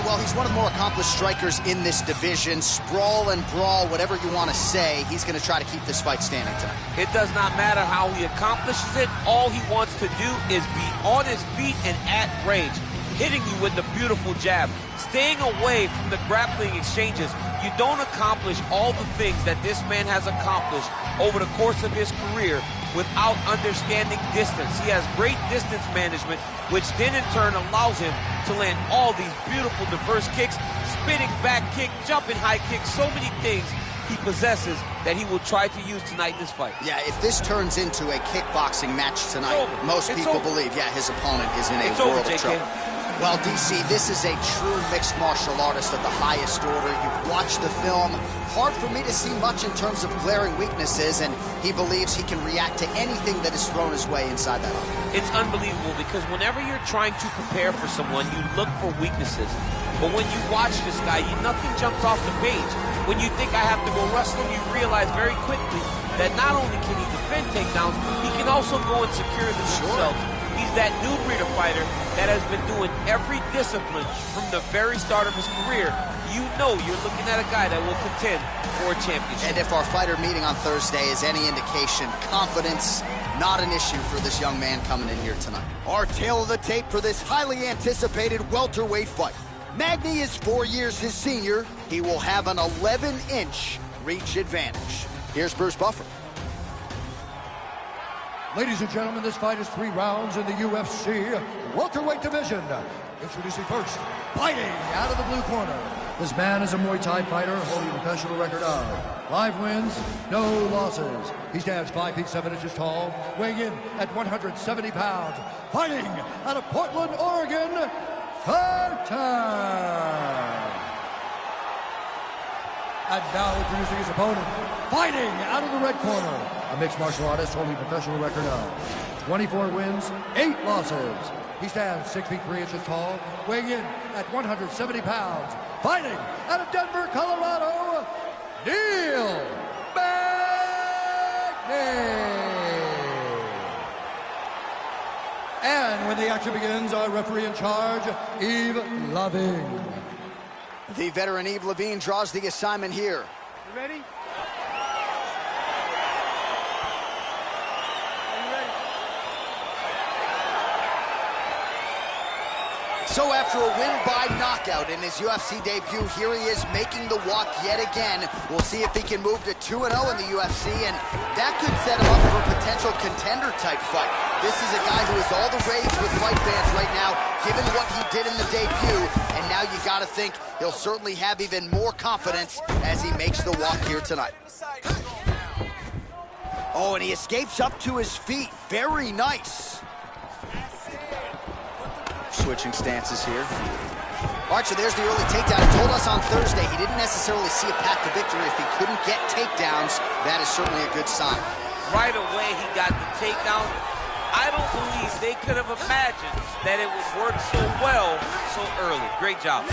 well, he's one of the more accomplished strikers in this division. Sprawl and brawl, whatever you want to say, he's going to try to keep this fight standing tonight. It does not matter how he accomplishes it. All he wants to do is be on his feet and at range, hitting you with the beautiful jab, staying away from the grappling exchanges. You don't accomplish all the things that this man has accomplished over the course of his career without understanding distance. He has great distance management, which then in turn allows him to land all these beautiful diverse kicks, spinning back kick, jumping high kick, so many things he possesses that he will try to use tonight in this fight. Yeah, if this turns into a kickboxing match tonight, most people believe, yeah, his opponent is in a world of trouble. Well, DC, this is a true mixed martial artist of the highest order. You've watched the film. Hard for me to see much in terms of glaring weaknesses, and he believes he can react to anything that is thrown his way inside that arm. It's unbelievable because whenever you're trying to prepare for someone, you look for weaknesses. But when you watch this guy, nothing jumps off the page. When you think I have to go wrestle him, you realize very quickly that not only can he defend takedowns, he can also go and secure them himself. He's that new breed of fighter that has been doing every discipline from the very start of his career. You know you're looking at a guy that will contend for a championship. And if our fighter meeting on Thursday is any indication, confidence, not an issue for this young man coming in here tonight. Our tale of the tape for this highly anticipated welterweight fight. Magny is 4 years his senior. He will have an 11-inch reach advantage. Here's Bruce Buffer. Ladies and gentlemen, this fight is 3 rounds in the UFC welterweight division. Introducing first, fighting out of the blue corner. This man is a Muay Thai fighter holding a professional record of 5 wins, no losses. He stands 5 feet 7 inches tall, weighing in at 170 pounds. Fighting out of Portland, Oregon, fight time. And now introducing his opponent, fighting out of the red corner, a mixed martial artist holding a professional record of 24 wins, 8 losses. He stands 6 feet 3 inches tall, weighing in at 170 pounds. Fighting out of Denver, Colorado, Neil Magny. And when the action begins, our referee in charge, Yves Lavigne. The veteran Yves Lavigne draws the assignment here. You ready? So after a win by knockout in his UFC debut, here he is making the walk yet again. We'll see if he can move to 2-0 in the UFC, and that could set him up for a potential contender-type fight. This is a guy who is all the rage with fight fans right now, given what he did in the debut, and now you gotta think he'll certainly have even more confidence as he makes the walk here tonight. Oh, and he escapes up to his feet. Very nice. Switching stances here. All right, so there's the early takedown. He told us on Thursday he didn't necessarily see a path to victory if he couldn't get takedowns. That is certainly a good sign. Right away, he got the takedown. I don't believe they could have imagined that it would work so well so early. Great job.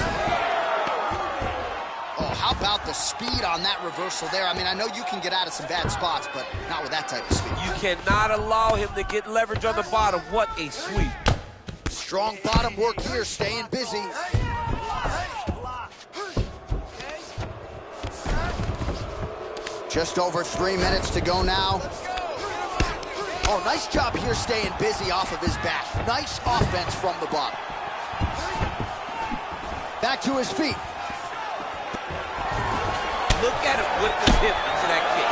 Oh, how about the speed on that reversal there? I mean, I know you can get out of some bad spots, but not with that type of speed. You cannot allow him to get leverage on the bottom. What a sweep. Strong bottom work here, staying busy. Just over 3 minutes to go now. Oh, nice job here staying busy off of his back. Nice offense from the bottom. Back to his feet. Look at him with the hip into that kick.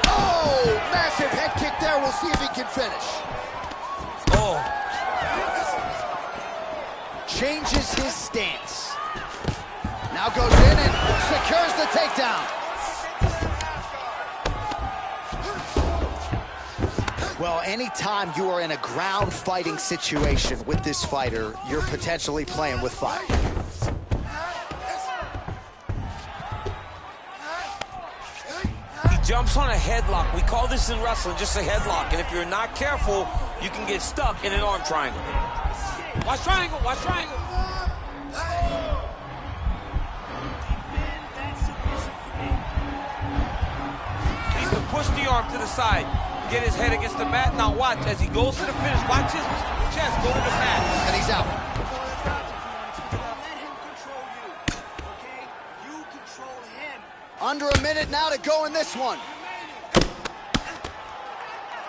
Oh, massive head kick there. We'll see if he can finish. Oh. Changes his stance. Now goes in and secures the takedown. Well, anytime you are in a ground fighting situation with this fighter, you're potentially playing with fire. He jumps on a headlock. We call this in wrestling just a headlock. And if you're not careful, you can get stuck in an arm triangle. Watch triangle, watch triangle. Needs to push the arm to the side. Get his head against the mat. Now watch as he goes to the finish. Watch his chest, go to the mat. And he's out. Under a minute now to go in this one.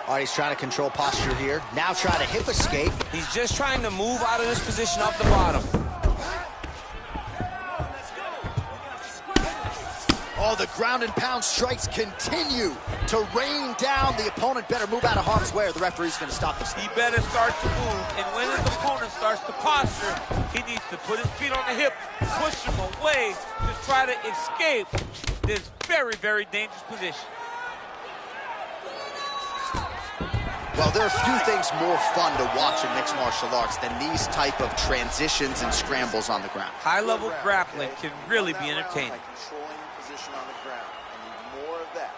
All right, he's trying to control posture here. Now try to hip escape. He's just trying to move out of this position off the bottom. Oh, the ground and pound strikes continue to rain down. The opponent better move out of harm's way or the referee's going to stop this. He better start to move, and when his opponent starts to posture, he needs to put his feet on the hip, push him away to try to escape this very, very dangerous position. Well, there are few things more fun to watch in mixed martial arts than these type of transitions and scrambles on the ground. High-level grappling can really be entertaining. Controlling your position on the ground. I need more of that.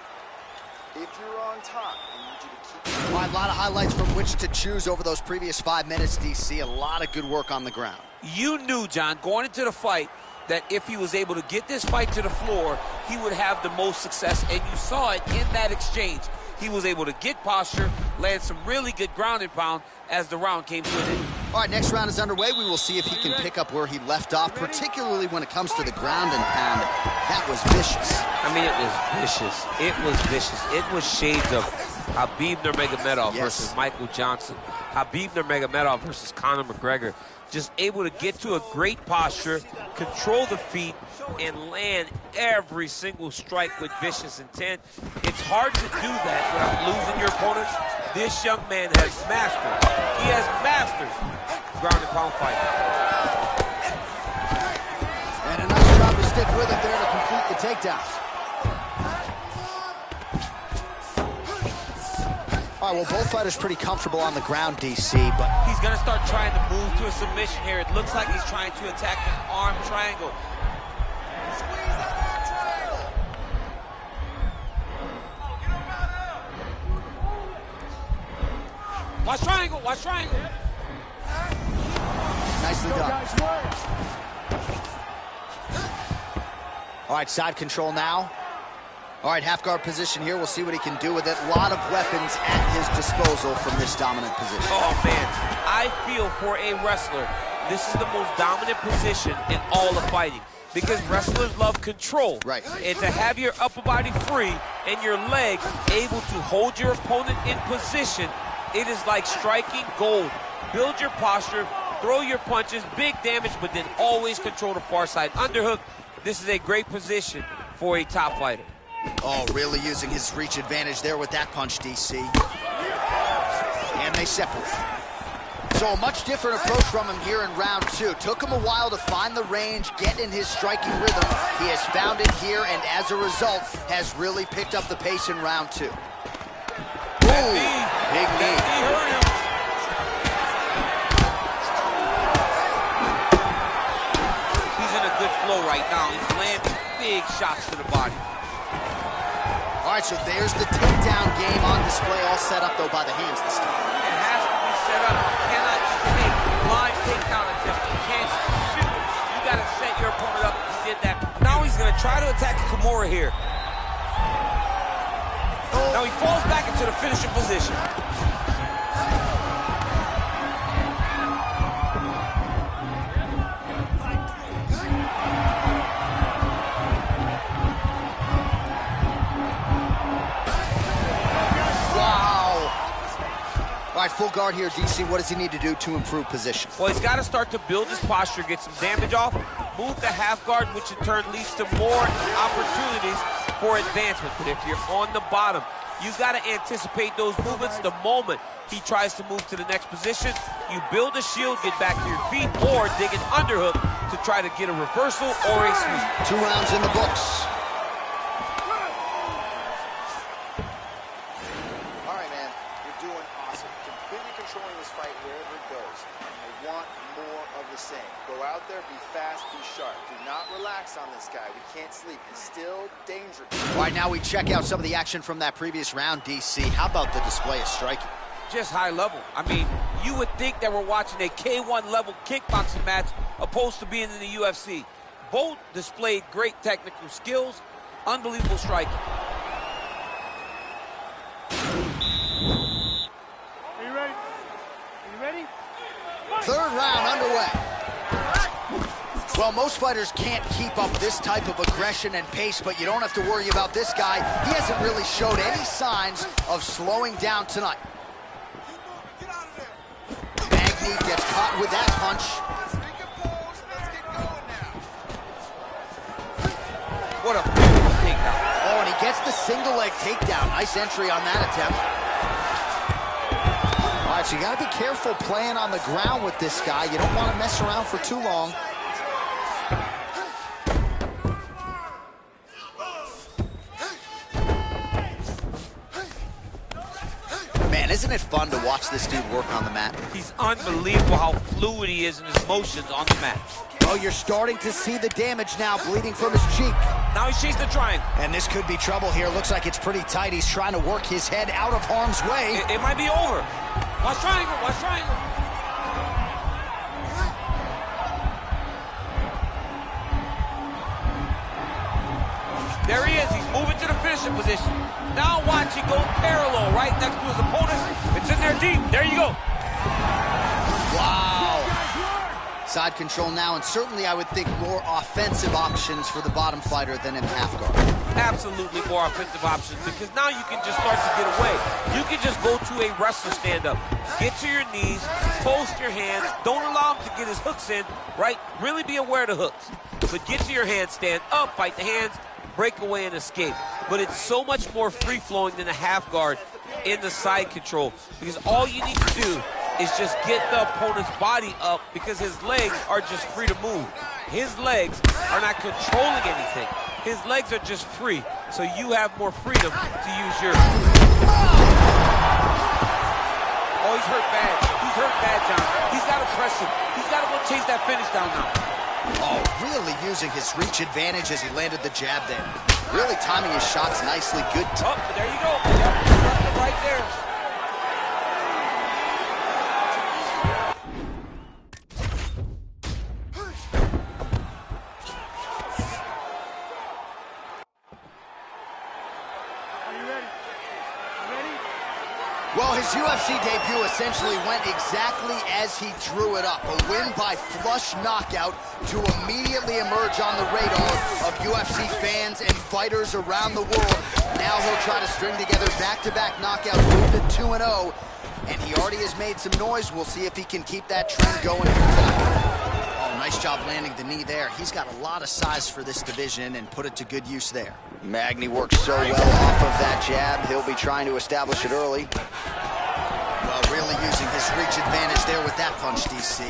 If you're on top, I need you to keep... All right, a lot of highlights from which to choose over those previous 5 minutes, DC. A lot of good work on the ground. You knew, John, going into the fight, that if he was able to get this fight to the floor, he would have the most success, and you saw it in that exchange. He was able to get posture, land some really good ground and pound as the round came to an end. All right, next round is underway. We will see if he can pick up where he left off, particularly when it comes to the ground and pound. That was vicious. I mean, it was vicious. It was vicious. It was shades of Khabib Nurmagomedov versus Michael Johnson. Khabib Nurmagomedov versus Conor McGregor. Just able to get to a great posture, control the feet, and land every single strike with vicious intent. It's hard to do that without losing your opponent. This young man has mastered. He has mastered ground and pound fight. And a nice job to stick with it there to complete the takedowns. All right, well, both fighters pretty comfortable on the ground, DC, but... He's going to start trying to move to a submission here. It looks like he's trying to attack an arm triangle. Watch triangle, watch triangle. Nicely done. All right, side control now. All right, half guard position here. We'll see what he can do with it. A lot of weapons at his disposal from this dominant position. Oh, man. I feel for a wrestler, this is the most dominant position in all of fighting because wrestlers love control. Right. And to have your upper body free and your legs able to hold your opponent in position, it is like striking gold. Build your posture, throw your punches, big damage, but then always control the far side underhook. This is a great position for a top fighter. Oh, really using his reach advantage there with that punch, DC. And they separate. So a much different approach from him here in round two. Took him a while to find the range, get in his striking rhythm. He has found it here, and as a result, has really picked up the pace in round two. Ooh, big knee. He's in a good flow right now. He's landing big shots to the body. All right, so there's the takedown game on display, all set up, though, by the hands this time. It has to be set up. You cannot take blind takedown attempt. You can't shoot. You got to set your opponent up. He did that. Now he's going to try to attack Kimura here. Now he falls back into the finishing position. All right, full guard here, DC. What does he need to do to improve position? Well, he's got to start to build his posture, get some damage off, move the half guard, which in turn leads to more opportunities for advancement. But if you're on the bottom, you've got to anticipate those movements the moment he tries to move to the next position. You build a shield, get back to your feet, or dig an underhook to try to get a reversal or a sweep. 2 rounds in the books. Go out there, be fast, be sharp. Do not relax on this guy. We can't sleep. He's still dangerous. All right, now we check out some of the action from that previous round, DC. How about the display of striking? Just high level. I mean, you would think that we're watching a K1 level kickboxing match opposed to being in the UFC. Both displayed great technical skills, unbelievable striking. Are you ready? Are you ready? Well, most fighters can't keep up this type of aggression and pace, but you don't have to worry about this guy. He hasn't really showed any signs of slowing down tonight. Magny gets caught with that punch. What a beautiful takedown. Oh, and he gets the single leg takedown. Nice entry on that attempt. All right, so you got to be careful playing on the ground with this guy. You don't want to mess around for too long. Man, isn't it fun to watch this dude work on the mat? He's unbelievable how fluid he is in his motions on the mat. Oh, you're starting to see the damage now, bleeding from his cheek. Now he's chasing the triangle. And this could be trouble here. Looks like it's pretty tight. He's trying to work his head out of harm's way. It might be over. Watch triangle, watch triangle. There he is. He's moving to the finishing position. Now watch, he goes parallel right next to his opponent. It's in there deep. There you go. Wow. Side control now, and certainly I would think more offensive options for the bottom fighter than in half guard. Absolutely more offensive options, because now you can just start to get away. You can just go to a wrestler stand-up. Get to your knees, post your hands. Don't allow him to get his hooks in, right? Really be aware of the hooks. But get to your hands, stand up, fight the hands, break away and escape. But it's so much more free-flowing than a half guard in the side control, because all you need to do is just get the opponent's body up, because his legs are just free to move. His legs are not controlling anything. His legs are just free, so you have more freedom to use your... Oh, he's hurt bad. He's hurt bad, John. He's got to press him. He's got to go chase that finish down now. Oh, really using his reach advantage as he landed the jab there. Really timing his shots nicely. Good. Oh, there you go. Yep, right there. Well, his UFC debut essentially went exactly as he drew it up. A win by flush knockout to immediately emerge on the radar of UFC fans and fighters around the world. Now he'll try to string together back-to-back knockouts, move to 2-0, and he already has made some noise. We'll see if he can keep that trend going here tonight. Oh, nice job landing the knee there. He's got a lot of size for this division and put it to good use there. Magny works so well off of that jab. He'll be trying to establish it early. Well, really using his reach advantage there with that punch, DC.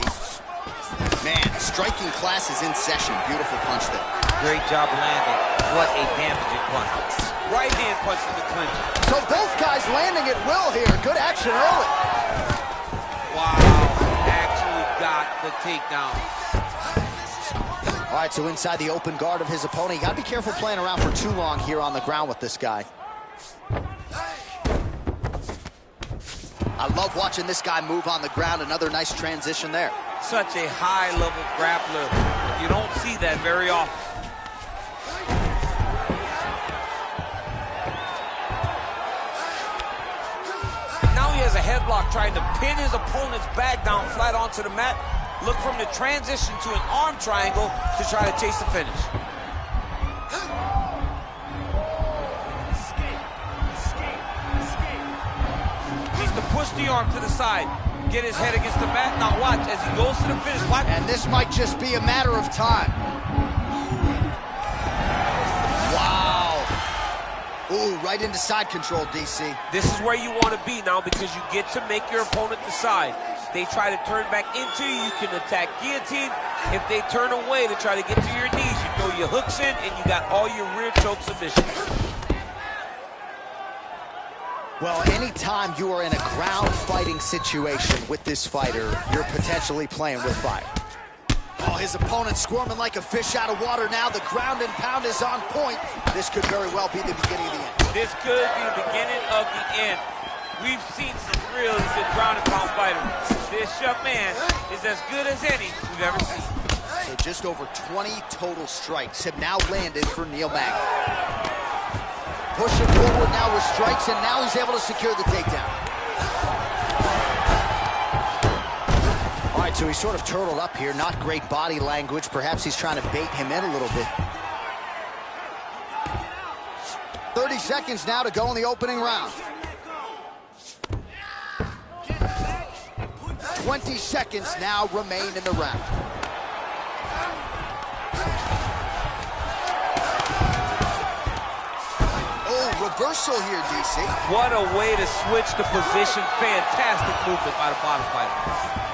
Man, striking class is in session. Beautiful punch there. Great job landing. What a damaging punch. Right hand punch in the clinch. So both guys landing at will here. Good action early. Wow, actually got the takedown. All right, so inside the open guard of his opponent. You gotta be careful playing around for too long here on the ground with this guy. I love watching this guy move on the ground. Another nice transition there. Such a high-level grappler. You don't see that very often. Now he has a headlock trying to pin his opponent's back down flat onto the mat. Look from the transition to an arm triangle to try to chase the finish. Needs to push the arm to the side, get his head against the mat. Now watch as he goes to the finish. Watch. And this might just be a matter of time. Wow. Ooh, right into side control, DC. This is where you want to be now, because you get to make your opponent decide. They try to turn back into you, you can attack guillotine. If they turn away to try to get to your knees, you throw your hooks in and you got all your rear choke submissions. Well, anytime you are in a ground fighting situation with this fighter, you're potentially playing with fire. Oh, his opponent squirming like a fish out of water now. The ground and pound is on point. This could very well be the beginning of the end. This could be the beginning of the end. We've seen some really good ground and pound fighters. This young man is as good as any we've ever seen. So just over 20 total strikes have now landed for Neil Magny. Pushing forward now with strikes, and now he's able to secure the takedown. All right, so he's sort of turtled up here. Not great body language. Perhaps he's trying to bait him in a little bit. 30 seconds now to go in the opening round. 20 seconds now remain in the round. Oh, reversal here, DC. What a way to switch the position. Fantastic movement by the bottom fighter.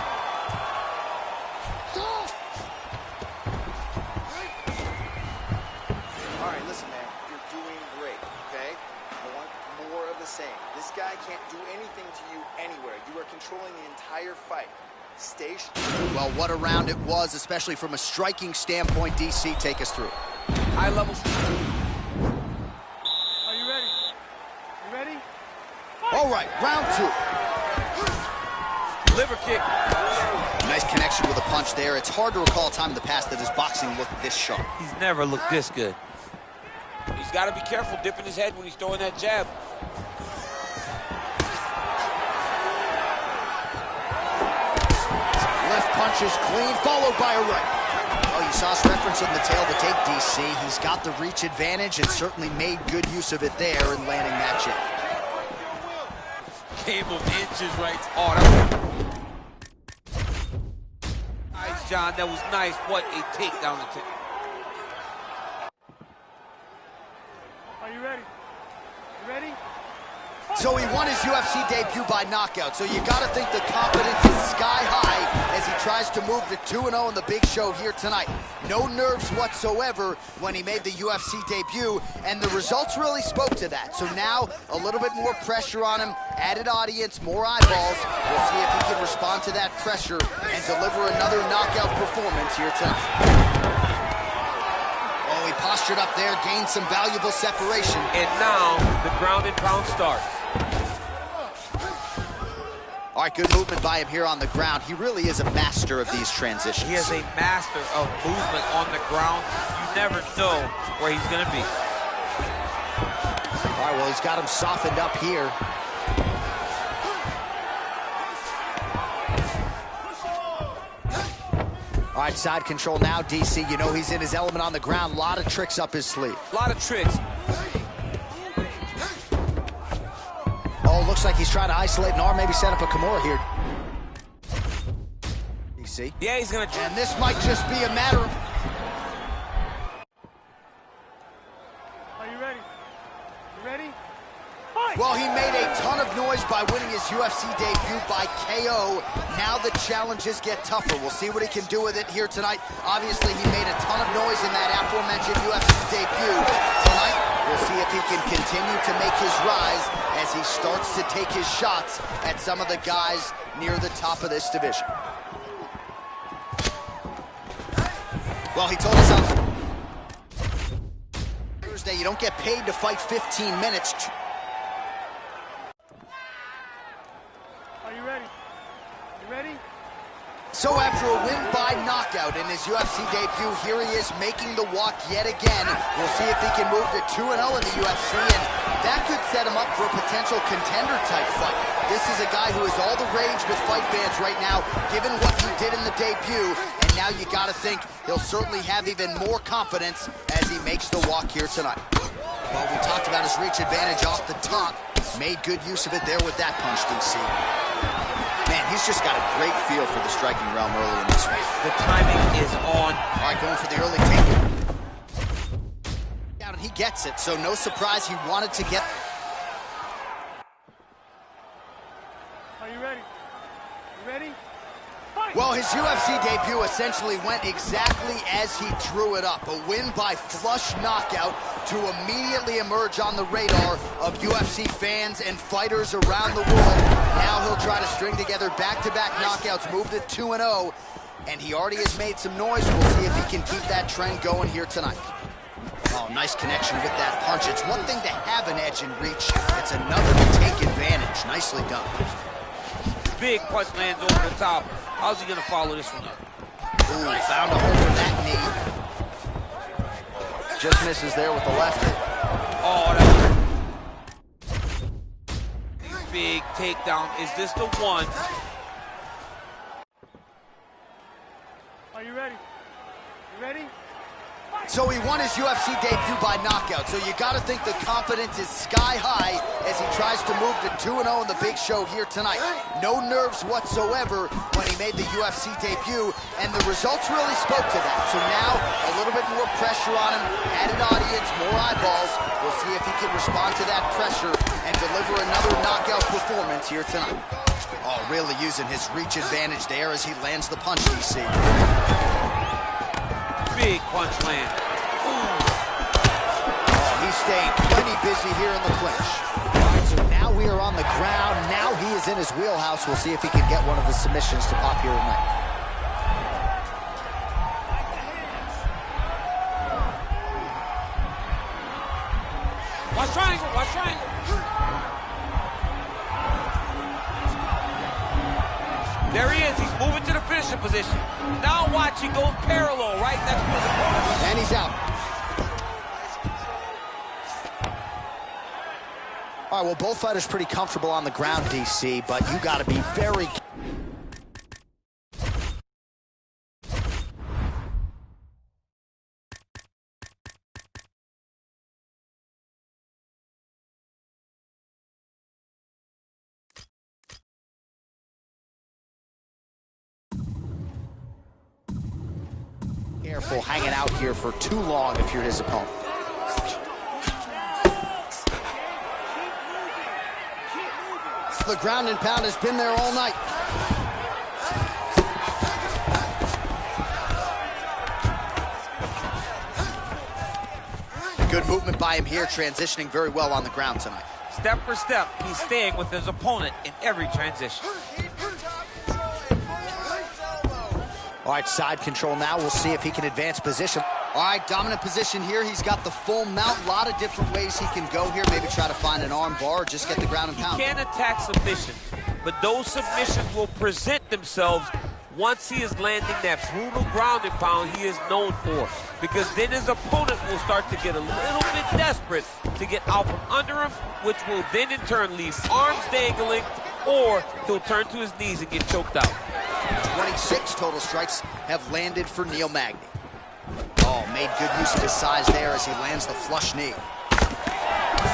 All right, listen, man, you're doing great, okay? I want more of the same. This guy can't do anything to you anywhere. You are controlling the entire fight. Stay strong. Well, what a round it was, especially from a striking standpoint. DC, take us through. High level. Are you ready? You ready? All right, round 2. Liver kick. Nice connection with a punch there. It's hard to recall a time in the past that his boxing looked this sharp. He's never looked this good. He's got to be careful dipping his head when he's throwing that jab. Left punch is clean, followed by a right. Oh, you saw us reference on the tail of the tape, DC. He's got the reach advantage and certainly made good use of it there in landing that jab. Game of inches right. Oh, that was nice, John. That was nice. What a takedown attempt. Are you ready? You ready? So he won his UFC debut by knockout. So you got to think the confidence is sky high as he tries to move to 2-0 in the big show here tonight. No nerves whatsoever when he made the UFC debut, and the results really spoke to that. So now a little bit more pressure on him, added audience, more eyeballs. We'll see if he can respond to that pressure and deliver another knockout performance here tonight. Oh, he postured up there, gained some valuable separation. And now the ground and pound starts. All right, good movement by him here on the ground. He really is a master of these transitions. He is a master of movement on the ground. You never know where he's going to be. All right, well, he's got him softened up here. All right, side control now, DC. You know he's in his element on the ground. A lot of tricks up his sleeve. A lot of tricks. Oh, looks like he's trying to isolate an arm, maybe set up a Kimura here. DC. Yeah, he's going to... And this might just be a matter of... Are you ready? You ready? Well, he made a ton of noise by winning his UFC debut by KO. Now the challenges get tougher. We'll see what he can do with it here tonight. Obviously, he made a ton of noise in that aforementioned UFC debut. Tonight, we'll see if he can continue to make his rise as he starts to take his shots at some of the guys near the top of this division. Well, he told us on Thursday, you don't get paid to fight 15 minutes. Are you ready? You ready? So after a win by knockout in his UFC debut, here he is making the walk yet again. We'll see if he can move to 2-0 in the UFC, and that could set him up for a potential contender-type fight. This is a guy who is all the rage with fight fans right now, given what he did in the debut, and now you got to think he'll certainly have even more confidence as he makes the walk here tonight. Well, we talked about his reach advantage off the top. Made good use of it there with that punch, DC. Man, he's just got a great feel for the striking realm early in this fight. The timing is on. All right, going for the early takedown. And he gets it, so no surprise he wanted to get... Are you ready? You ready? Well, his UFC debut essentially went exactly as he drew it up. A win by flush knockout to immediately emerge on the radar of UFC fans and fighters around the world. Now he'll try to string together back-to-back knockouts, move to 2-0, and he already has made some noise. We'll see if he can keep that trend going here tonight. Oh, nice connection with that punch. It's one thing to have an edge in reach. It's another to take advantage. Nicely done. Big punch lands over the top. How's he going to follow this one up? Ooh, found a hole for that knee. Just misses there with the left. Oh, that was big takedown. Is this the one? So he won his UFC debut by knockout, so you got to think the confidence is sky high as he tries to move to 2-0 in the big show here tonight. No nerves whatsoever when he made the UFC debut, and the results really spoke to that. So now, a little bit more pressure on him, added audience, more eyeballs. We'll see if he can respond to that pressure and deliver another knockout performance here tonight. Oh, really using his reach advantage there as he lands the punch, DC. Big punch land. Oh, he's staying plenty busy here in the clinch. All right, so now we are on the ground. Now he is in his wheelhouse. We'll see if he can get one of his submissions to pop here tonight. Watch triangle, watch triangle. There he is, he's moving to the finishing position. Now watch, he goes parallel right next to his opponent. And he's out. All right, well, both fighters pretty comfortable on the ground, DC, but you got to be very... careful hanging out here for too long if you're his opponent. The ground and pound has been there all night. Good movement by him here, transitioning very well on the ground tonight. Step for step, he's staying with his opponent in every transition. All right, side control now. We'll see if he can advance position. All right, dominant position here. He's got the full mount. A lot of different ways he can go here. Maybe try to find an arm bar or just get the ground and pound. He can attack submissions, but those submissions will present themselves once he is landing that brutal ground and pound he is known for. Because then his opponent will start to get a little bit desperate to get out from under him, which will then in turn leave arms dangling, or he'll turn to his knees and get choked out. 26 total strikes have landed for Neil Magny. Oh, made good use of his size there as he lands the flush knee.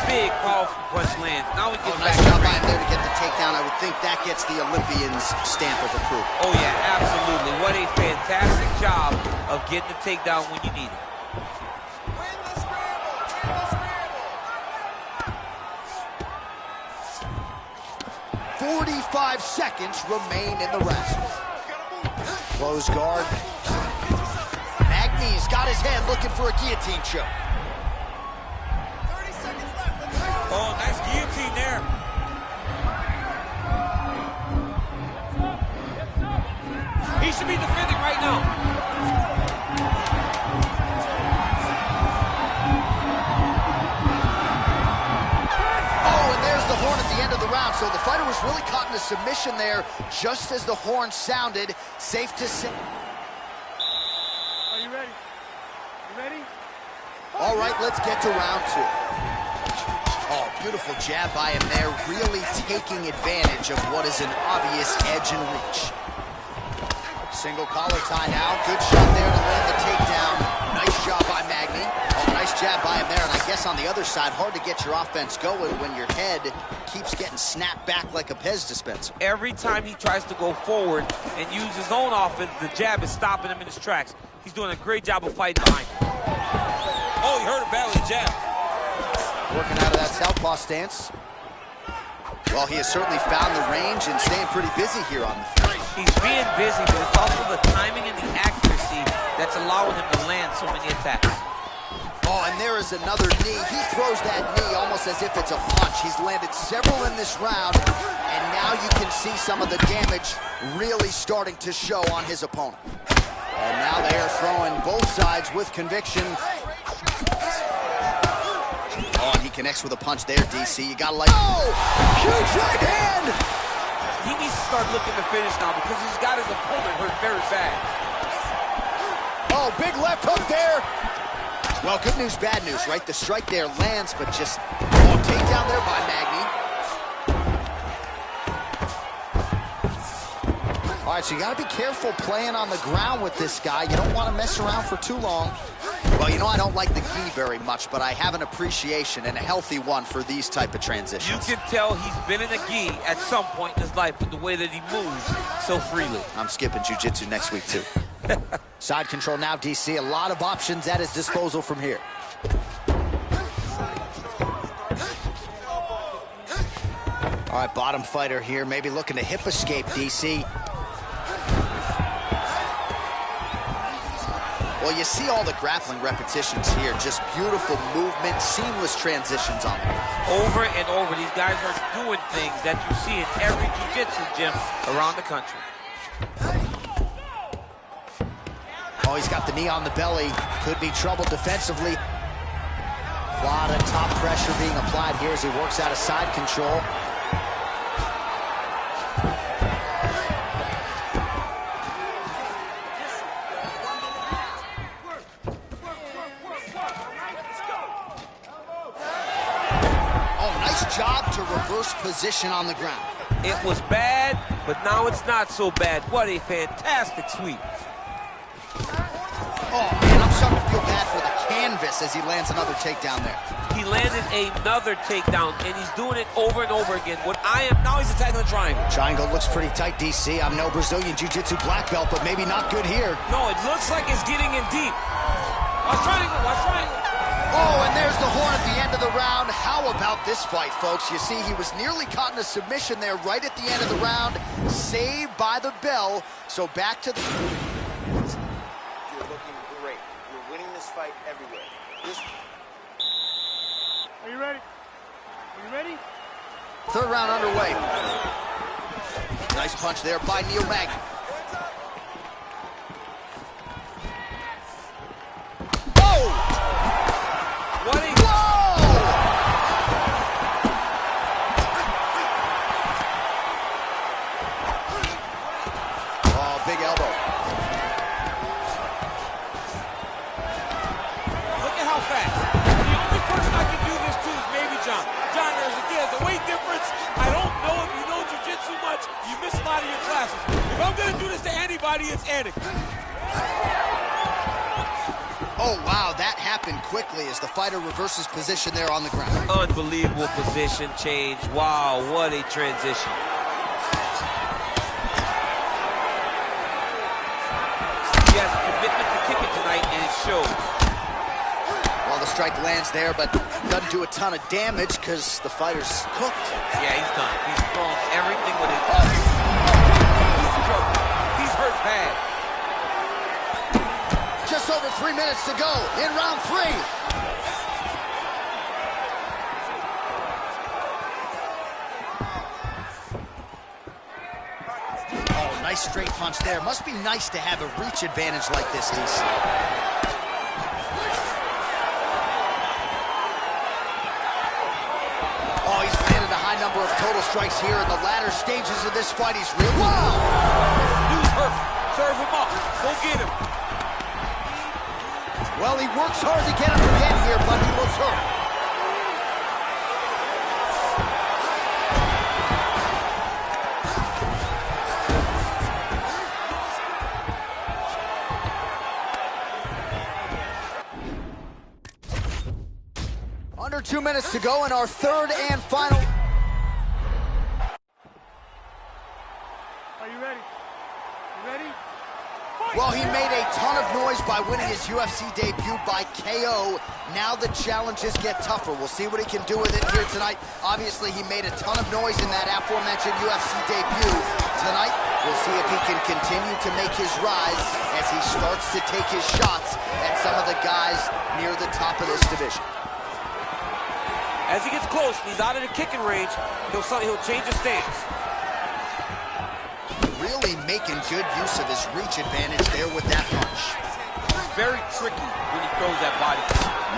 Big, powerful punch lands. Now he gets nice job by him there to get the takedown. I would think that gets the Olympians' stamp of approval. Oh, yeah, absolutely. What a fantastic job of getting the takedown when you need it. 45 seconds remain in the round. Close guard. Magny's got his head looking for a guillotine choke. 30 seconds left. Oh, nice guillotine there. He should be defending right now. Round. So the fighter was really caught in a submission there just as the horn sounded. Safe to say. Are you ready? You ready? All right, let's get to round two. Oh, beautiful jab by him there, really taking advantage of what is an obvious edge and reach. Single collar tie now. Good shot there to land the takedown. Nice job by Magny. Oh, nice jab by him there. And I guess on the other side, hard to get your offense going when your head keeps getting snapped back like a Pez dispenser. Every time he tries to go forward and use his own offense, the jab is stopping him in his tracks. He's doing a great job of fighting behind him. Oh, he hurt him badly, jab. Working out of that southpaw stance. Well, he has certainly found the range and staying pretty busy here on the field. He's being busy, but it's also the timing and the accuracy that's allowing him to land so many attacks. Oh, and there is another knee. He throws that knee almost as if it's a punch. He's landed several in this round, and now you can see some of the damage really starting to show on his opponent. And now they are throwing both sides with conviction. Oh, and he connects with a punch there, DC. You gotta like... Oh! Huge right hand! He needs to start looking to finish now because he's got his opponent hurt very bad. Oh, big left hook there. Well, good news, bad news, right? The strike there lands, but just takedown there by Magny. All right, so you got to be careful playing on the ground with this guy. You don't want to mess around for too long. Well, Well, you know, I don't like the gi very much, but I have an appreciation and a healthy one for these type of transitions. You can tell he's been in a gi at some point in his life with the way that he moves so freely. I'm skipping jiu-jitsu next week, too. Side control now, DC. A lot of options at his disposal from here. All right, bottom fighter here, maybe looking to hip escape, DC. Well, you see all the grappling repetitions here. Just beautiful movement, seamless transitions on them. Over and over, these guys are doing things that you see in every jiu-jitsu gym around the country. Oh, he's got the knee on the belly. Could be trouble defensively. A lot of top pressure being applied here as he works out of side control. Job to reverse position on the ground. It was bad, but now it's not so bad. What a fantastic sweep. Oh, man, I'm starting to feel bad for the canvas as he lands another takedown there. He landed another takedown, and he's doing it over and over again. Now he's attacking the triangle. Triangle looks pretty tight, DC. I'm no Brazilian Jiu-Jitsu black belt, but maybe not good here. No, it looks like it's getting in deep. Watch triangle, watch triangle. Oh, and there's the horn at the end of the round. How about this fight, folks? You see, he was nearly caught in a submission there right at the end of the round. Saved by the bell. So back to the... You're looking great. You're winning this fight everywhere. Are you ready? Are you ready? Third round underway. Nice punch there by Neil Magny. It's Annick. Oh, wow, that happened quickly as the fighter reverses position there on the ground. Unbelievable position change. Wow, what a transition. He has a commitment to kicking tonight, and it shows. Well, the strike lands there, but doesn't do a ton of damage because the fighter's cooked. Yeah, he's done. He's thrown everything with his... Bad. Just over 3 minutes to go in round 3. Oh, nice straight punch there. Must be nice to have a reach advantage like this, DC. Oh, he's landed a high number of total strikes here in the latter stages of this fight. He's real. Wow! Serve him up. Go get him. Well, he works hard to get him again here, but he looks hurt. Under 2 minutes to go in our third and final. Are you ready? You ready? Well, he made a ton of noise by winning his UFC debut by KO. Now the challenges get tougher. We'll see what he can do with it here tonight. Obviously, he made a ton of noise in that aforementioned UFC debut. Tonight, we'll see if he can continue to make his rise as he starts to take his shots at some of the guys near the top of this division. As he gets close, he's out of the kicking range, he'll change his stance. Really making good use of his reach advantage there with that punch. It's very tricky when he throws that body.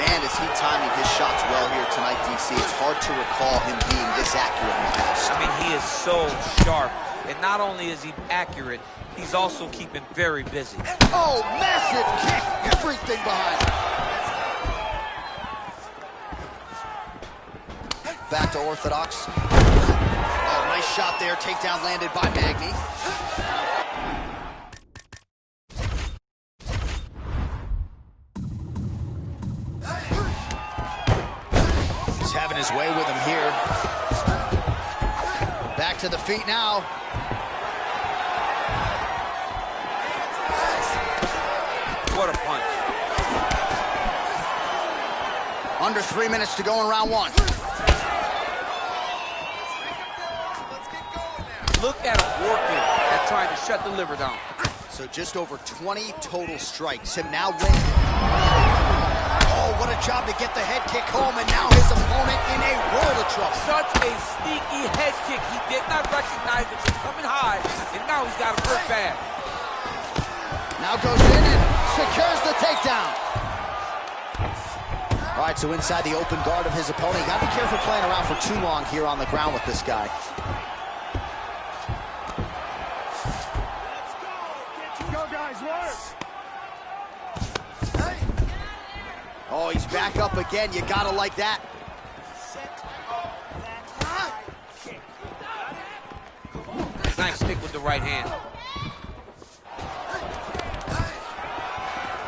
Man, is he timing his shots well here tonight, DC. It's hard to recall him being this accurate in the past. I mean, he is so sharp. And not only is he accurate, he's also keeping very busy. Oh, massive kick. Everything behind him. Back to orthodox. Oh, nice shot there. Takedown landed by Magny. his way with him here. Back to the feet now. What a punch. Under 3 minutes to go in round one. Look at him working at trying to shut the liver down. So just over 20 total strikes. Him now landing. Oh, what a job to get the head kick home, and now his opponent in a world of trouble. Such a sneaky head kick. He did not recognize it was coming high, and now he's got him hurt bad. Now goes in and secures the takedown. All right, so inside the open guard of his opponent. You gotta be careful playing around for too long here on the ground with this guy. Oh, he's back up again. You gotta like that. Nice stick with the right hand.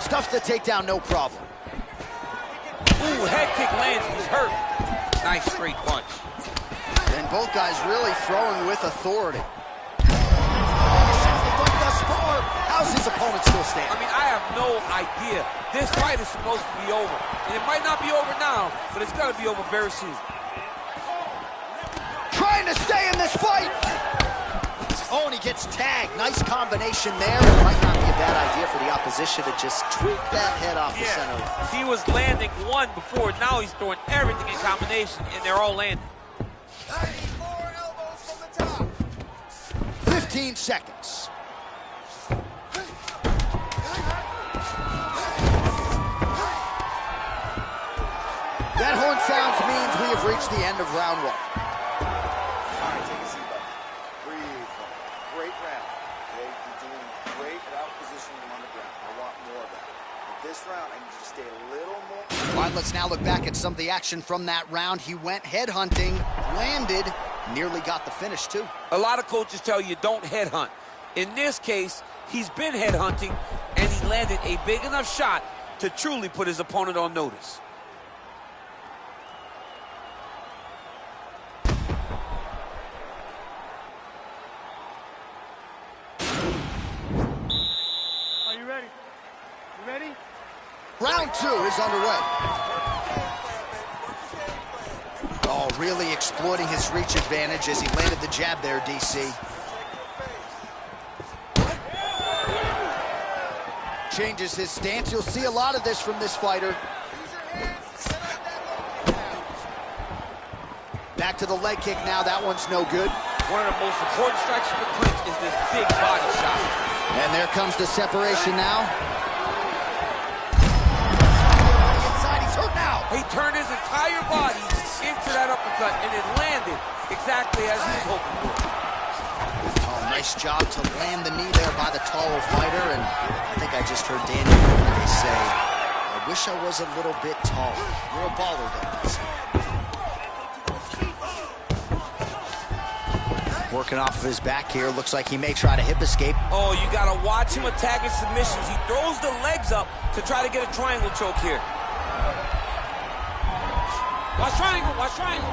Stuffs the takedown, no problem. Ooh, head kick lands. He's hurt. Nice straight punch. And both guys really throwing with authority. How's his opponent still standing? I mean, I have no idea. This fight is supposed to be over. And it might not be over now, but it's got to be over very soon. Trying to stay in this fight. Oh, and he gets tagged. Nice combination there. It might not be a bad idea for the opposition to just tweak that head off the center. He was landing one before. Now he's throwing everything in combination, and they're all landing. 15 seconds. That horn sounds means we have reached the end of round one. All right, take a seat, buddy. Breathe. Great round. Okay, you're doing great at out-positioning him on the ground. I want more of that. But this round, I need you to stay a little more. All right, let's now look back at some of the action from that round. He went headhunting, landed, nearly got the finish too. A lot of coaches tell you don't headhunt. In this case, he's been headhunting, and he landed a big enough shot to truly put his opponent on notice. Are you ready? You ready? Round two is underway. Oh, really exploiting his reach advantage as he landed the jab there, DC. Changes his stance. You'll see a lot of this from this fighter. Back to the leg kick now. That one's no good. One of the most important strikes of the clinch is this big body shot. And there comes the separation now. Inside, he's hurt now. He turned his entire body into that uppercut, and it landed exactly as he was hoping for. Oh, nice job to land the knee there by the taller fighter, and I think I just heard Danny Cormier say, I wish I was a little bit taller. You're a baller, guys. Working off of his back here. Looks like he may try to hip escape. Oh, you gotta watch him attacking submissions. He throws the legs up to try to get a triangle choke here. Watch triangle, watch triangle.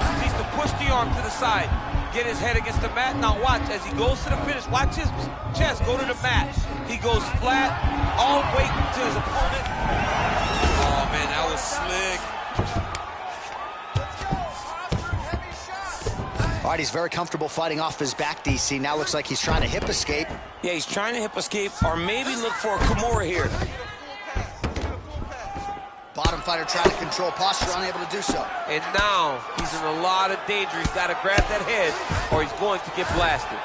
He needs to push the arm to the side. Get his head against the mat. Now watch as he goes to the finish. Watch his chest go to the mat. He goes flat, all weight to his opponent. Oh man, that was slick. All right, he's very comfortable fighting off his back, DC. Now looks like he's trying to hip escape. Yeah, he's trying to hip escape or maybe look for a Kimura here. Bottom fighter trying to control posture, unable to do so. And now he's in a lot of danger. He's got to grab that head or he's going to get blasted.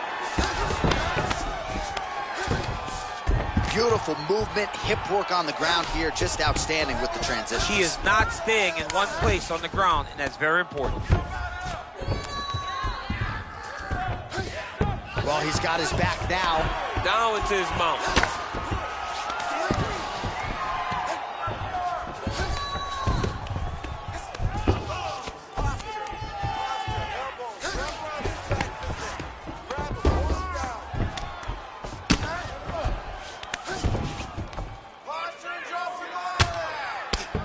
Beautiful movement, hip work on the ground here. Just outstanding with the transition. He is not staying in one place on the ground, and that's very important. Well, he's got his back now. Down into his mount.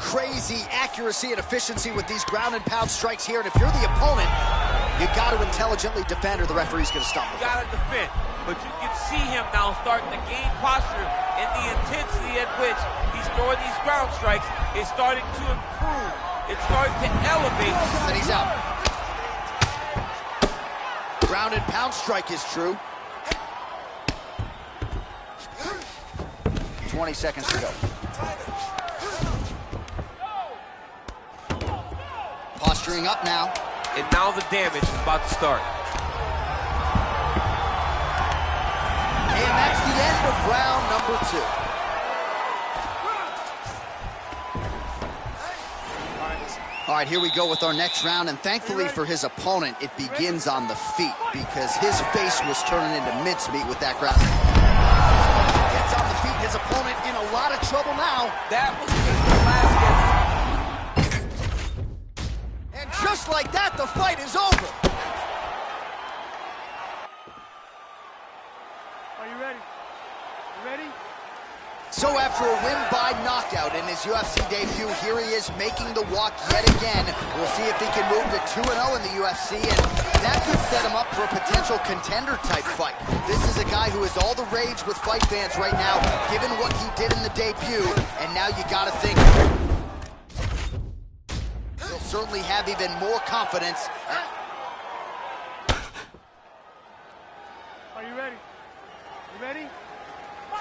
crazy accuracy and efficiency with these ground and pound strikes here. And if you're the opponent, you got to intelligently defend or the referee's going to stop the fight. You got to defend. But you can see him now starting to gain posture, and the intensity at which he's throwing these ground strikes is starting to improve. It's starting to elevate. And he's out. Ground and pound strike is true. 20 seconds to go. Posturing up now. And now the damage is about to start. And that's the end of round number 2. All right, here we go with our next round, and thankfully for his opponent, it begins on the feet because his face was turning into mincemeat with that ground. Gets on the feet, his opponent in a lot of trouble now. That was the last game. And just like that, the fight is over. Are you ready? You ready? So after a win by knockout in his UFC debut, here he is making the walk yet again. We'll see if he can move to 2-0 in the UFC, and that could set him up for a potential contender-type fight. This is a guy who is all the rage with fight fans right now, given what he did in the debut, and now you gotta think he'll certainly have even more confidence. Are you ready? You ready?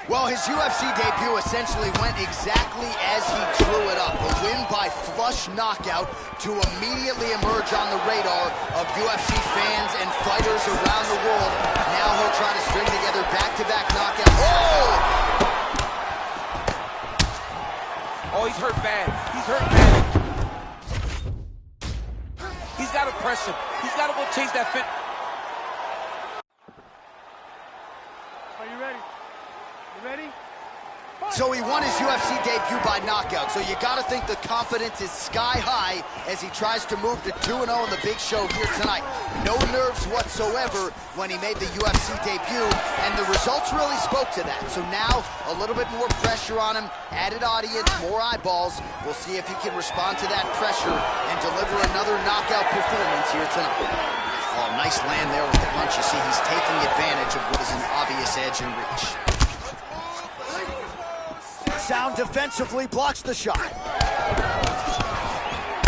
Well, his UFC debut essentially went exactly as he drew it up. A win by flush knockout to immediately emerge on the radar of UFC fans and fighters around the world. Now he'll try to string together back-to-back knockouts. Oh, he's hurt bad. He's hurt bad. He's got to press him. He's got to go chase that fit. Are you ready? You ready? So he won his UFC debut by knockout, so you gotta think the confidence is sky high as he tries to move to 2-0 in the big show here tonight. No nerves whatsoever when he made the UFC debut, and the results really spoke to that. So now, a little bit more pressure on him, added audience, more eyeballs. We'll see if he can respond to that pressure and deliver another knockout performance here tonight. Oh, nice land there with the punch. You see he's taking advantage of what is an obvious edge and reach. Sound defensively blocks the shot.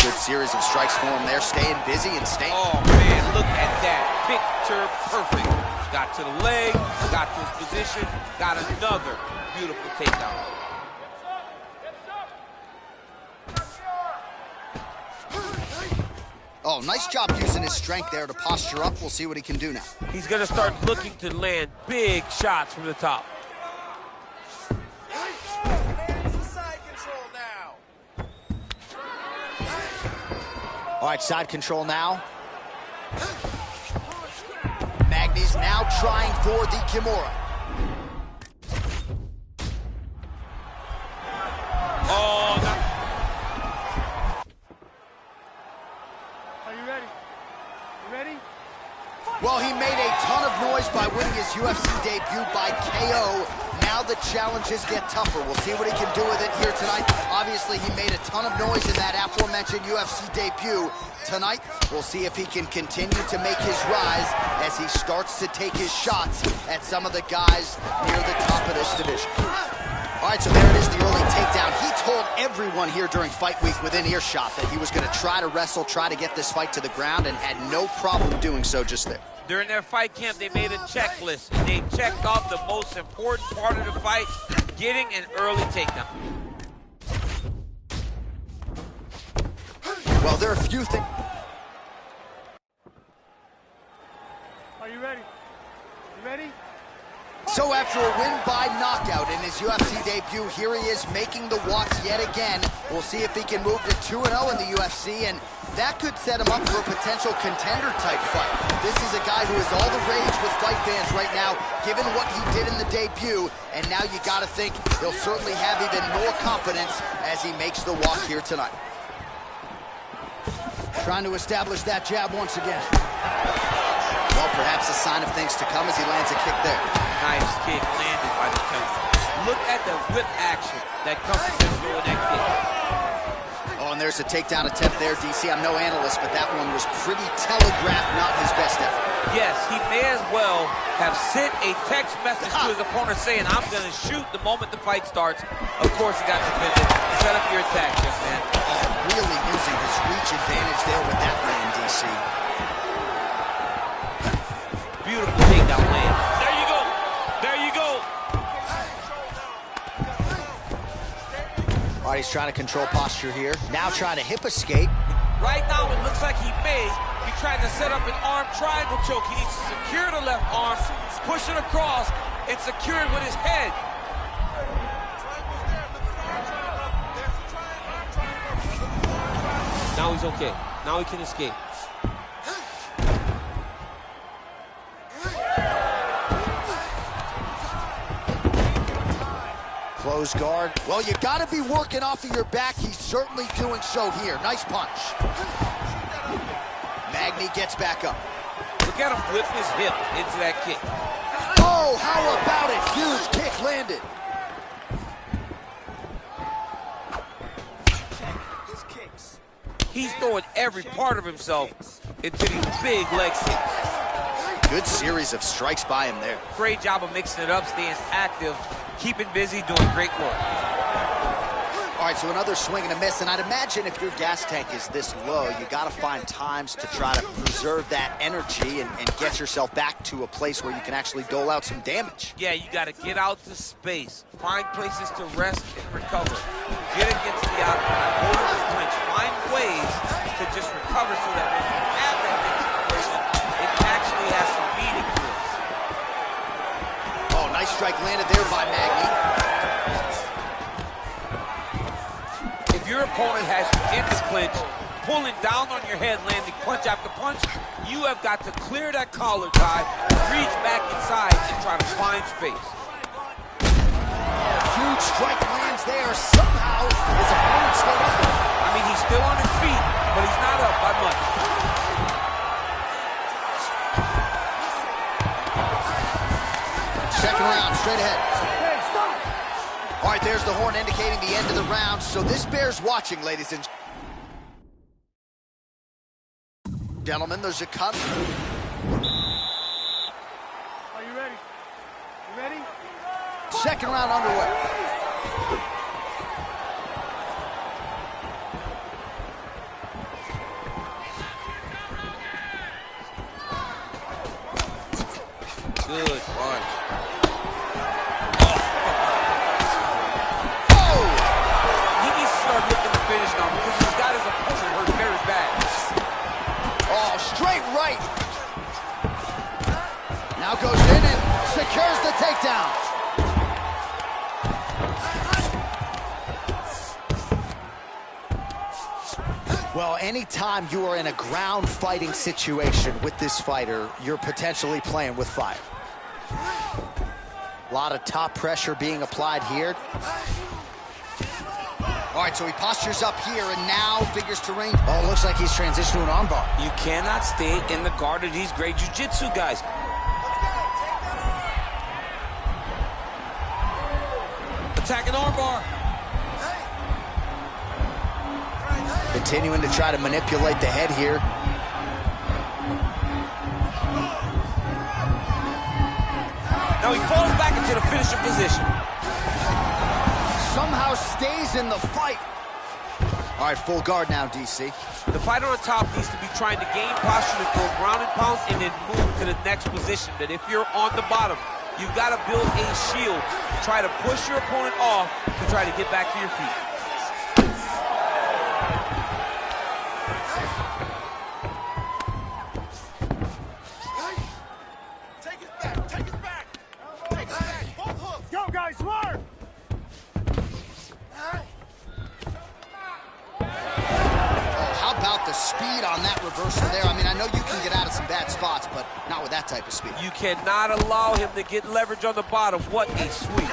Good series of strikes for him there, staying busy and staying. Oh, man, look at that. Picture perfect. Got to the leg, got to his position, got another beautiful takedown. Oh, nice job using his strength there to posture up. We'll see what he can do now. He's going to start looking to land big shots from the top. All right, side control now. Magny's now trying for the Kimura. Oh, no. Are you ready? You ready? Well, he made a ton of noise by winning his UFC debut by KO. Now the challenges get tougher. We'll see what he can do with it here tonight. Obviously, he made a ton of noise in that aforementioned UFC debut. Tonight, we'll see if he can continue to make his rise as he starts to take his shots at some of the guys near the top of this division. All right, so there it is, the early takedown. He told everyone here during fight week within earshot that he was going to try to wrestle, try to get this fight to the ground, and had no problem doing so just there. During their fight camp, they made a checklist. They checked off the most important part of the fight, getting an early takedown. Well, there are a few things. Are you ready? You ready? So after a win by knockout in his UFC debut, here he is making the walk yet again. We'll see if he can move to 2-0 in the UFC, and that could set him up for a potential contender-type fight. This is a guy who is all the rage with fight fans right now, given what he did in the debut, and now you gotta think he'll certainly have even more confidence as he makes the walk here tonight. Trying to establish that jab once again. Well, perhaps a sign of things to come as he lands a kick there. Nice kick landed by the coach. Look at the whip action that comes from him throwing that kick. Oh, and there's a takedown attempt there, DC. I'm no analyst, but that one was pretty telegraphed, not his best effort. Yes, he may as well have sent a text message to his opponent saying, I'm going to shoot the moment the fight starts. Of course, he got defended. Set up your attack, young man. Really using his reach advantage there with that land, DC. Beautiful takedown land. There you go. There you go. All right, he's trying to control posture here. Now trying to hip escape. Right now, it looks like he may be trying to set up an arm triangle choke. He needs to secure the left arm, push it across, and secure it with his head. Now he's okay. Now he can escape. Close guard. Well, you got to be working off of your back. He's certainly doing so here. Nice punch. Magny gets back up. Look at him flip his hip into that kick. Oh, how about it? Huge kick landed. He's throwing every part of himself into these big leg kicks. Good series of strikes by him there. Great job of mixing it up, staying active, keeping busy, doing great work. All right, so another swing and a miss, and I'd imagine if your gas tank is this low, you got to find times to try to preserve that energy and get yourself back to a place where you can actually dole out some damage. Yeah, you got to get out to space, find places to rest and recover. Get against the outside, hold the clinch, find ways to just recover so that when you have that situation, it actually has some meaning to it. Oh, nice strike landed there by Magny. If your opponent has you in the clinch, pulling down on your head, landing punch after punch, you have got to clear that collar tie, reach back inside, and try to find space. Huge strike lands there. Somehow, his opponent stayed up. I mean, he's still on his feet, but he's not up by much. Second round, straight ahead. All right, there's the horn indicating the end of the round, so this bears watching, ladies and gentlemen. There's a cut. Are you ready? You ready? Second round underway. Good punch. Looking to finish now because he's got his opponent hurt very bad. Oh, straight right. Now goes in and secures the takedown. Well, anytime you are in a ground fighting situation with this fighter, you're potentially playing with fire. A lot of top pressure being applied here. All right, so he postures up here and now figures to range. Oh, looks like he's transitioned to an armbar. You cannot stay in the guard of these great jiu-jitsu guys. Attacking armbar. Continuing to try to manipulate the head here. Now he falls back into the finishing position. Somehow stays in the fight. All right, full guard now, DC. The fighter on top needs to be trying to gain posture to throw ground and pound and then move to the next position. That if you're on the bottom, you've got to build a shield. Try to push your opponent off to try to get back to your feet. Take it back, take it back. Take it back, both hooks. Go, guys, work! How about the speed on that reversal there? I mean, I know you can get out of some bad spots, but not with that type of speed. You cannot allow him to get leverage on the bottom. What a sweep.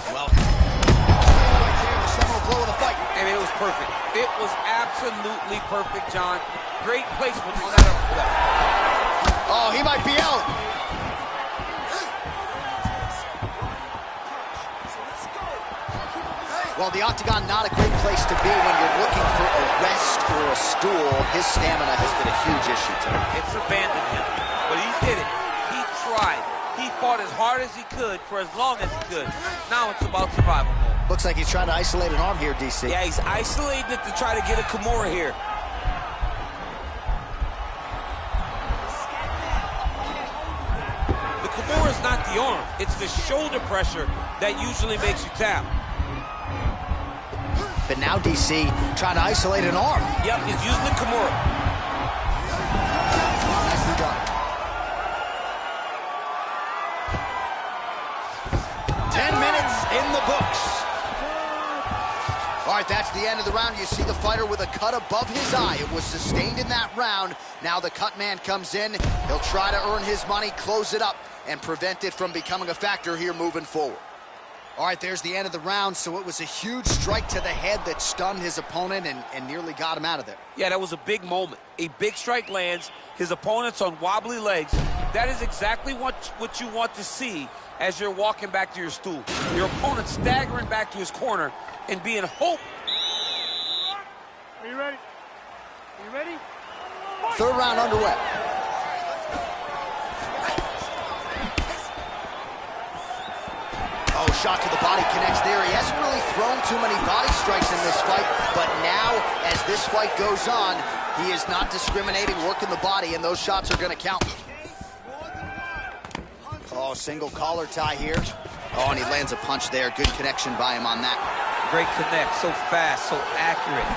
Well, right there, the seminal blow of the fight. I mean, it was perfect. It was absolutely perfect, John. Great placement on that uppercut. Oh, he might be out. Well, the octagon, not a great place to be when you're looking for a rest or a stool. His stamina has been a huge issue tonight. It's abandoned him, but he did it. He tried. He fought as hard as he could for as long as he could. Now it's about survival mode. Looks like he's trying to isolate an arm here, DC. Yeah, he's isolating it to try to get a Kimura here. The Kimura is not the arm. It's the shoulder pressure that usually makes you tap. But now DC trying to isolate an arm. Yep, he's using the Kimura. Nicely done. 10 minutes in the books. All right, that's the end of the round. You see the fighter with a cut above his eye. It was sustained in that round. Now the cut man comes in. He'll try to earn his money, close it up, and prevent it from becoming a factor here moving forward. All right, there's the end of the round. So it was a huge strike to the head that stunned his opponent and nearly got him out of there. Yeah, that was a big moment. A big strike lands. His opponent's on wobbly legs. That is exactly what you want to see as you're walking back to your stool. Your opponent staggering back to his corner and being hope. Are you ready? Are you ready? Third round underway. Oh, shot to the body connects there. He hasn't really thrown too many body strikes in this fight, but now, as this fight goes on, he is not discriminating, working the body, and those shots are going to count. Oh, single collar tie here. Oh, and he lands a punch there. Good connection by him on that. Great connect, so fast, so accurate.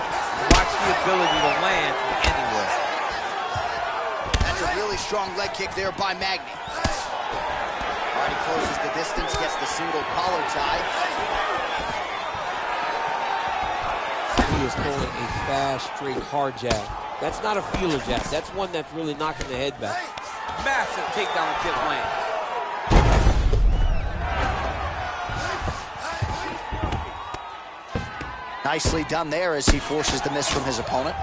Watch the ability to land anywhere. That's a really strong leg kick there by Magny. All right, he closes the distance, gets the single collar tie. He is throwing a fast, straight, hard jab. That's not a feeler jab. That's one that's really knocking the head back. Massive takedown attempt land. Nicely done there as he forces the miss from his opponent.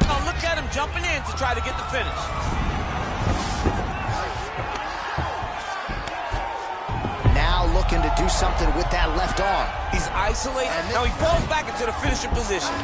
Oh, look at him jumping in to try to get the finish. Now looking to do something with that left arm. He's isolated. Now he falls back into the finishing position.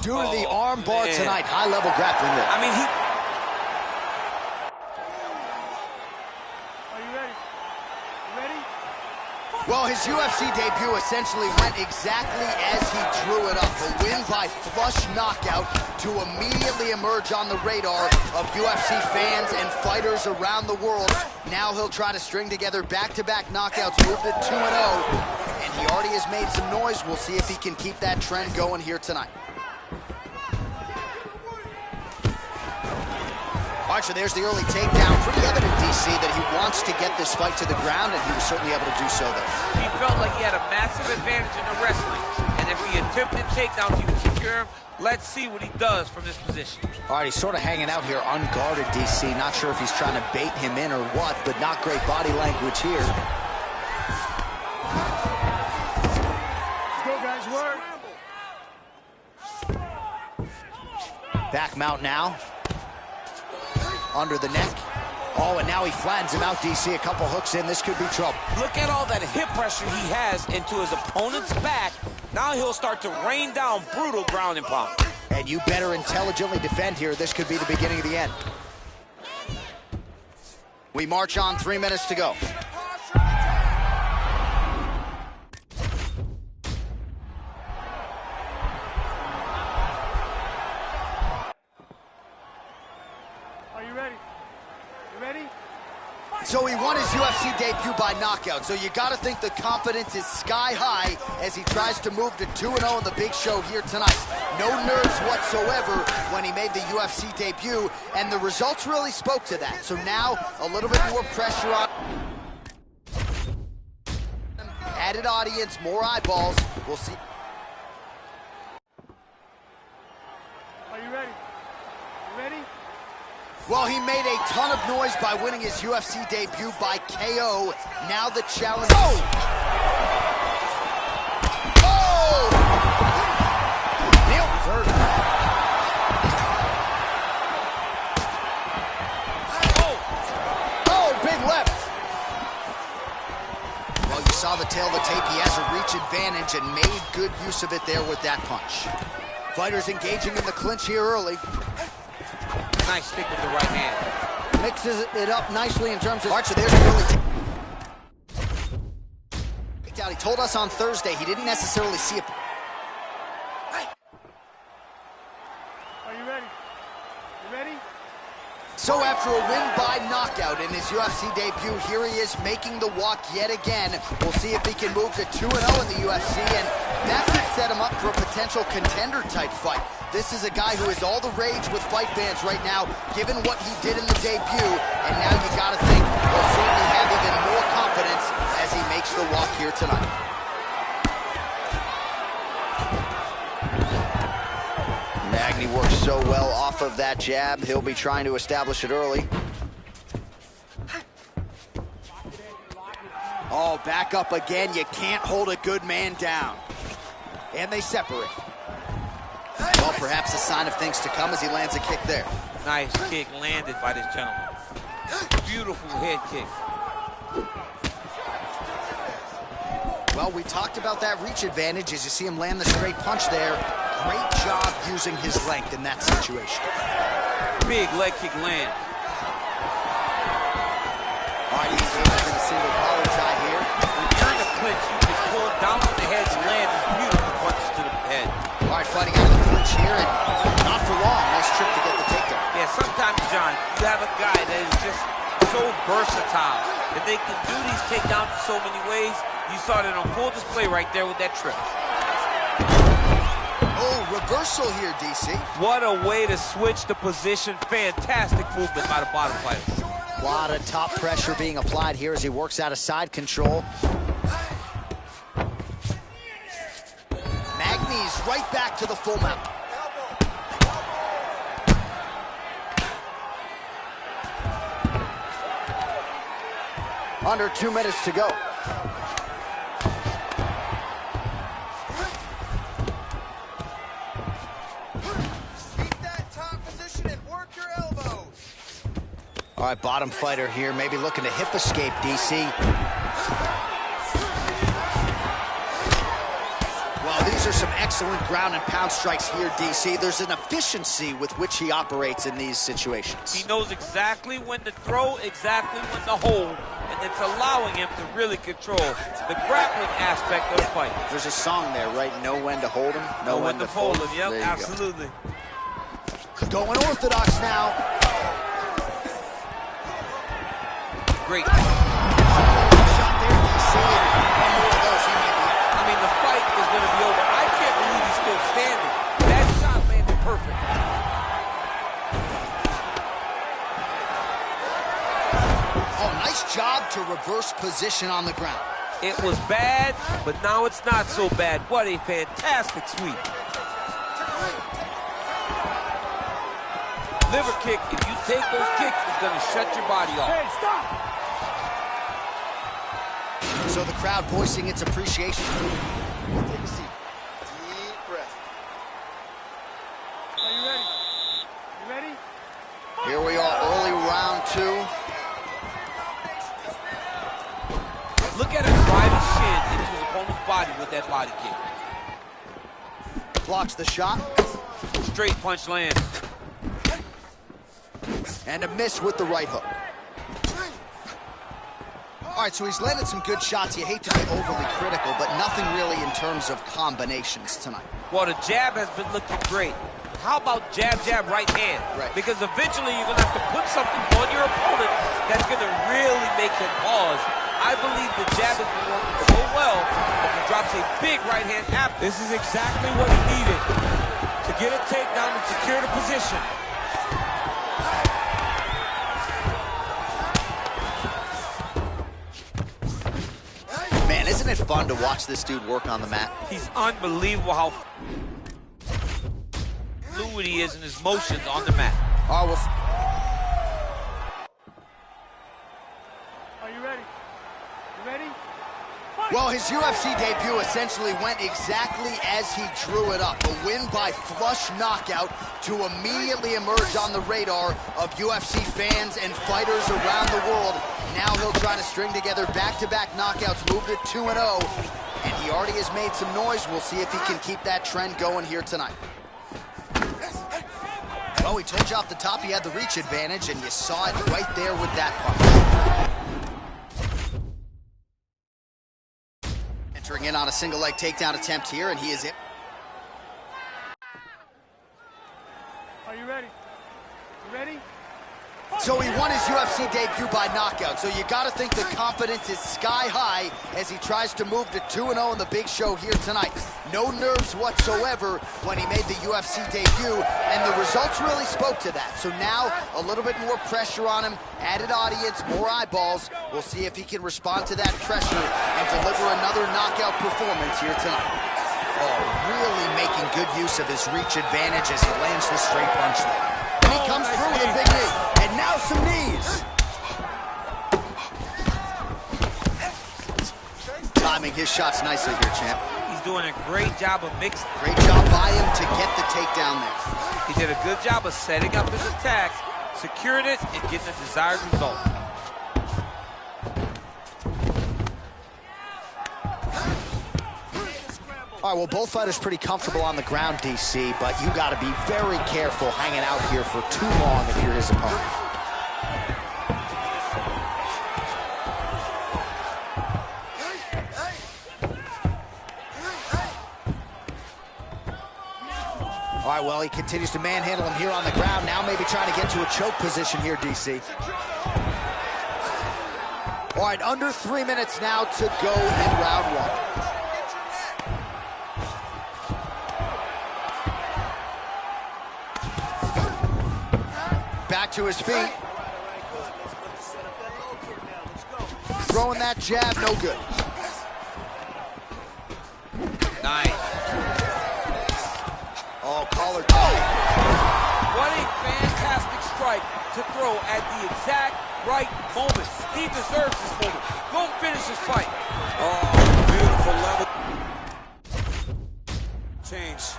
Due to the arm bar tonight, high-level grappling there. I mean, Are you ready? You ready? Well, his UFC debut essentially went exactly as he drew it up. A win by flush knockout to immediately emerge on the radar of UFC fans and fighters around the world. Now he'll try to string together back-to-back knockouts, move to 2-0, and he already has made some noise. We'll see if he can keep that trend going here tonight. All right, so there's the early takedown. Pretty evident, DC, that he wants to get this fight to the ground, and he was certainly able to do so there. he felt like he had a massive advantage in the wrestling. And if he attempted takedowns, he would secure him. Let's see what he does from this position. All right, he's sort of hanging out here unguarded, DC. Not sure if he's trying to bait him in or what, but not great body language here. Let's go, guys. Work. Back mount now. Under the neck. Oh, and now he flattens him out, DC. A couple hooks in. This could be trouble. Look at all that hip pressure he has into his opponent's back. Now he'll start to rain down brutal ground and pound. And you better intelligently defend here. This could be the beginning of the end. We march on, 3 minutes to go. Are you ready? You ready? So he won his UFC debut by knockout. So you got to think the confidence is sky high as he tries to move to 2-0 in the big show here tonight. No nerves whatsoever when he made the UFC debut, and the results really spoke to that. So now a little bit more pressure on. Added audience, more eyeballs. We'll see. Are you ready? You ready? Well, he made a ton of noise by winning his UFC debut by KO. Now the challenge... Oh! Oh! Neil third. Oh! Oh, big left. Well, you saw the tail of the tape. He has a reach advantage and made good use of it there with that punch. Fighters engaging in the clinch here early. Nice stick with the right hand. Mixes it up nicely in terms of... Archer, there's really... He told us on Thursday he didn't necessarily see it. Are you ready? You ready? So after a win by knockout in his UFC debut, here he is making the walk yet again. We'll see if he can move to 2-0 in the UFC, and that could set him up for a potential contender-type fight. This is a guy who is all the rage with fight fans right now, given what he did in the debut, and now you gotta think he'll certainly have even more confidence as he makes the walk here tonight. Magny works so well off of that jab. He'll be trying to establish it early. Oh, back up again. You can't hold a good man down. And they separate. Well, perhaps a sign of things to come as he lands a kick there. Nice kick landed by this gentleman. Beautiful head kick. Well, we talked about that reach advantage as you see him land the straight punch there. Great job using his length in that situation. Big leg kick land. All right, he's in a single collar tie here. When you're in a clinch, you can pull down on the head and land beautiful punches to the head. All right, fighting out of the clinch here, and not for long. Nice trip to get the takedown. Yeah, sometimes, John, you have a guy that is just so versatile, that they can do these takedowns in so many ways. You saw it on full display right there with that trip. Oh, reversal here, DC. What a way to switch the position. Fantastic movement by the bottom fighter. A lot of top pressure being applied here as he works out of side control. Magny's right back to the full mount. Under 2 minutes to go. All right, bottom fighter here, maybe looking to hip escape, DC. Well, these are some excellent ground and pound strikes here, DC. There's an efficiency with which he operates in these situations. He knows exactly when to throw, exactly when to hold, and it's allowing him to really control the grappling aspect of the fight. There's a song there, right? Know when to hold him, know when to fold him. Yep, absolutely. Going orthodox now. Great. Shot there, DC. One more of those, he might be. I mean, the fight is going to be over. I can't believe he's still standing. That shot landed perfect. Oh, nice job to reverse position on the ground. It was bad, but now it's not so bad. What a fantastic sweep. Liver kick, if you take those kicks, it's going to shut your body off. Hey, stop! So the crowd voicing its appreciation. Take a seat. Deep breath. Are you ready? You ready? Here we are, early round 2. Look at him drive his shin into his opponent's body with that body kick. Blocks the shot. Straight punch lands. And a miss with the right hook. All right, so he's landed some good shots. You hate to be overly critical, but nothing really in terms of combinations tonight. Well, the jab has been looking great. How about jab, jab, right hand? Right. Because eventually you're going to have to put something on your opponent that's going to really make him pause. I believe the jab has been working so well that he drops a big right hand after. This is exactly what he needed to get a takedown and secure the position. Man, isn't it fun to watch this dude work on the mat? He's unbelievable how fluid he is in his motions on the mat. All right, Well, his UFC debut essentially went exactly as he drew it up. A win by flush knockout to immediately emerge on the radar of UFC fans and fighters around the world. Now he'll try to string together back-to-back knockouts, move to 2-0, and he already has made some noise. We'll see if he can keep that trend going here tonight. Well, we told you off the top he had the reach advantage, and you saw it right there with that punch. Entering in on a single leg takedown attempt here, and he is it. Are you ready? You ready? So he won his UFC debut by knockout, so you gotta think the confidence is sky high as he tries to move to 2-0 in the big show here tonight. No nerves whatsoever when he made the UFC debut, and the results really spoke to that. So now, a little bit more pressure on him, added audience, more eyeballs. We'll see if he can respond to that pressure and deliver another knockout performance here tonight. Oh, really making good use of his reach advantage as he lands the straight punch there. And he comes through with a big knee. And now some knees. Timing his shots nicely here, champ. He's doing a great job of mixing. Great job by him to get the takedown there. He did a good job of setting up his attacks, securing it, and getting the desired result. All right, well, both fighters pretty comfortable on the ground, DC, but you got to be very careful hanging out here for too long if you're his opponent. All right, well, he continues to manhandle him here on the ground. Now maybe trying to get to a choke position here, DC. All right, under 3 minutes now to go in round one. Back to his feet. Throwing that jab, no good. Nice. Oh, collar tie. What a fantastic strike to throw at the exact right moment. He deserves this moment. Go finish his fight. Oh, beautiful level. Change.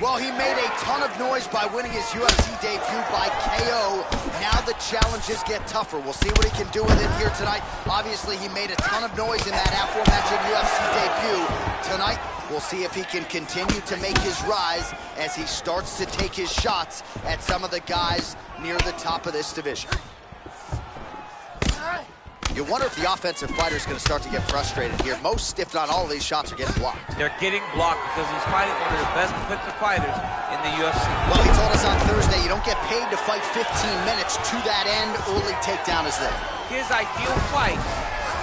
Well, he made a ton of noise by winning his UFC debut by KO. Now the challenges get tougher. We'll see what he can do with it here tonight. Obviously, he made a ton of noise in that aforementioned UFC debut. Tonight, we'll see if he can continue to make his rise as he starts to take his shots at some of the guys near the top of this division. You wonder if the offensive fighter is going to start to get frustrated here. Most, if not all of these shots are getting blocked. They're getting blocked because he's fighting one of the best defensive fighters in the UFC. Well, he told us on Thursday you don't get paid to fight 15 minutes. To that end, early takedown is there. His ideal fight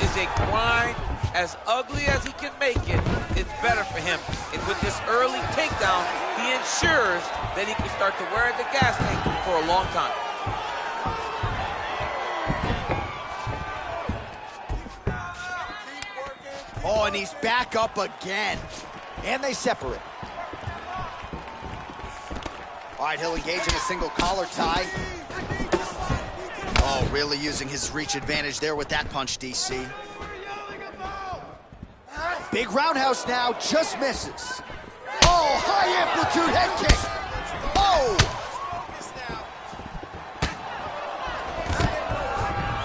is a grind. As ugly as he can make it, it's better for him. And with this early takedown, he ensures that he can start to wear the gas tank for a long time. Oh, and he's back up again. And they separate. All right, he'll engage in a single collar tie. Oh, really using his reach advantage there with that punch, DC. Big roundhouse now, just misses. Oh, high amplitude head kick. Oh!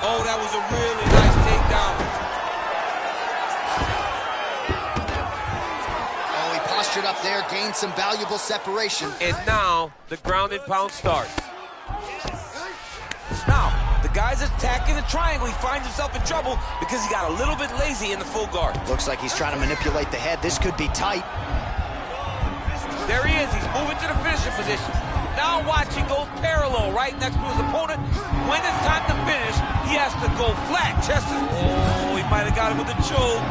Oh, that was a really nice takedown. Up there, gained some valuable separation. And now the ground and pound starts. Now the guy's attacking the triangle. He finds himself in trouble because he got a little bit lazy in the full guard. Looks like he's trying to manipulate the head. This could be tight. There he is. He's moving to the finishing position. Now watch, he goes parallel right next to his opponent. When it's time to finish, he has to go flat. Chest is, oh, he might have got him with a choke.